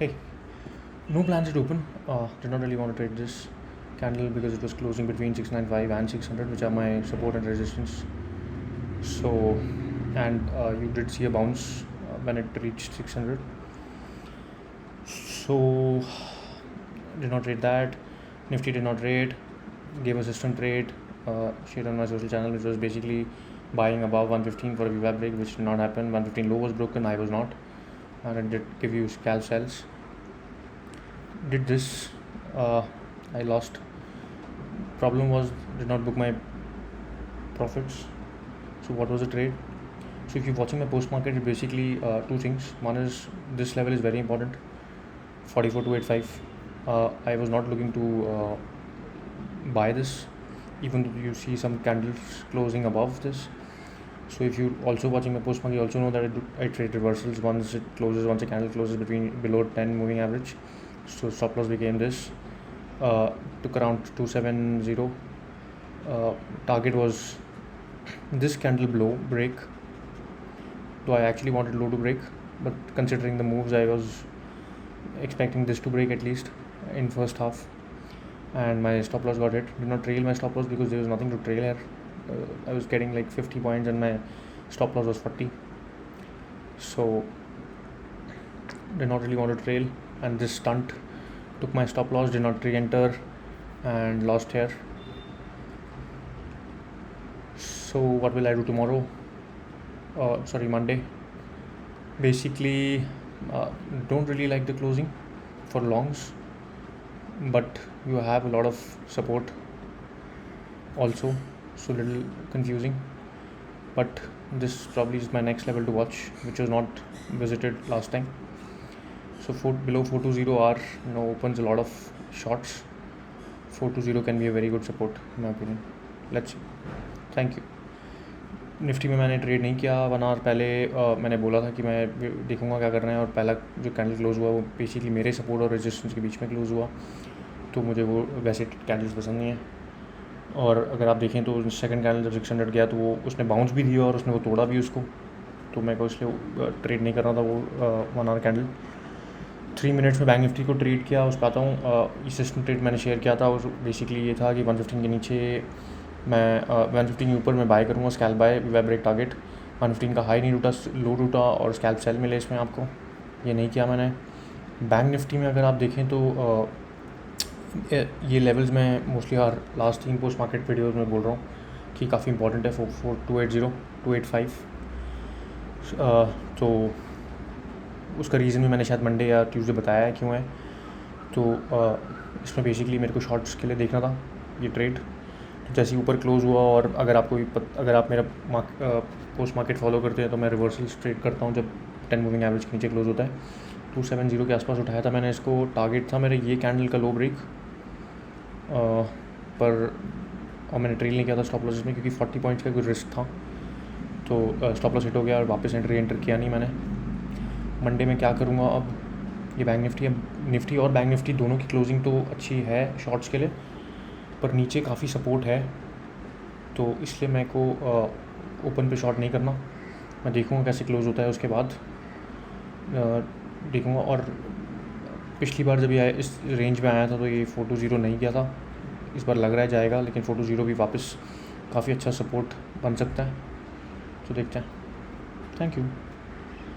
Hey, no plans to open. Did not really want to trade this candle because it was closing between 695 and 600, which are my support and resistance. So, and you did see a bounce when it reached 600. So, did not trade that. Nifty did not trade. Gave a system trade. Shared on my social channel, which was basically buying above 115 for a VWAP break, which did not happen. 115 low was broken. I was not, and it did give you scalp sells. Did this. I lost. Problem was did not book my profits. So what was the trade? So if you're watching my post market, it's basically two things. One is this level is very important, 44,285. I was not looking to buy this, even though you see some candles closing above this. So if you're also watching my post market, you also know that I trade reversals once a candle closes below 10 moving average. So stop loss became this. Took around 270. Target was this candle break, though I actually wanted low to break, but considering the moves, I was expecting this to break at least in first half, and my stop loss got hit. Did not trail my stop loss because there was nothing to trail here. I was getting like 50 points and my stop loss was 40, so did not really want to trail, and this stunt took my stop loss, did not re-enter and lost here. So what will I do tomorrow? Monday. Basically, don't really like the closing for longs, but you have a lot of support also, so little confusing. But this probably is my next level to watch, which was not visited last time. So below 420 are opens a lot of shots. 420 can be a very good support in my opinion. Let's see. Thank you. Nifty में मैंने trade नहीं किया 1 our पहले. मैंने बोला था कि मैं देखूंगा क्या करना है, और पहला जो कैंडल क्लोज हुआ वो बेसिकली मेरे सपोर्ट और रेजिस्टेंस के बीच में क्लोज हुआ, तो मुझे वो वैसे कैंडल्स पसंद नहीं है. और अगर आप देखें तो सेकंड कैंडल जब 600 गया तो वो उसने बाउंस भी दिया और उसने वो तोड़ा भी उसको, तो मैं को इसलिए ट्रेड नहीं कर रहा था वो 1 आवर कैंडल. 3 मिनट्स में बैंक निफ्टी को ट्रेड किया. उस पर आता हूँ. सिस्टम ट्रेड मैंने शेयर किया था, और बेसिकली ये था कि 115 के नीचे मैं 115 के ऊपर मैं बाय करूँगा, scalp buy VWAP break target. 115 का हाई नहीं टूटा, लो टूटा, और स्कैल्प सेल मिले इसमें आपको. ये नहीं किया मैंने. बैंक निफ्टी में अगर आप देखें तो ये लेवल्स मैं mostly last 3 post market videos में बोल रहा हूँ कि काफ़ी इंपॉर्टेंट है. 280 285. तो उसका रीज़न भी मैंने शायद मंडे या ट्यूसडे बताया है क्यों है. तो इसमें बेसिकली मेरे को शॉर्ट्स के लिए देखना था ये ट्रेड. तो जैसे ही ऊपर क्लोज़ हुआ, और अगर आप मेरा पोस्ट मार्केट फॉलो करते हैं तो मैं रिवर्सल्स ट्रेड करता हूँ जब 10 मूविंग एवरेज के नीचे क्लोज़ होता है. 270 के आसपास उठाया था मैंने इसको. टारगेट था मेरा ये कैंडल का लो ब्रेक, और मैंने ट्रेल नहीं किया था स्टॉप लॉस में क्योंकि 40 पॉइंट्स का कोई रिस्क था. तो स्टॉप लॉस हिट हो गया और वापस एंटर किया नहीं मैंने. मंडे में क्या करूँगा अब, ये बैंक निफ्टी और बैंक निफ्टी दोनों की क्लोजिंग तो अच्छी है शॉर्ट्स के लिए, पर नीचे काफ़ी सपोर्ट है, तो इसलिए मेरे को ओपन पे शॉर्ट नहीं करना. मैं देखूँगा कैसे क्लोज़ होता है, उसके बाद देखूँगा. और पिछली बार जब ये इस रेंज में आया था तो ये 420 नहीं किया था. इस बार लग रहा है जाएगा, लेकिन 420 भी वापस काफ़ी अच्छा सपोर्ट बन सकता है, तो देखते हैं. Thank you.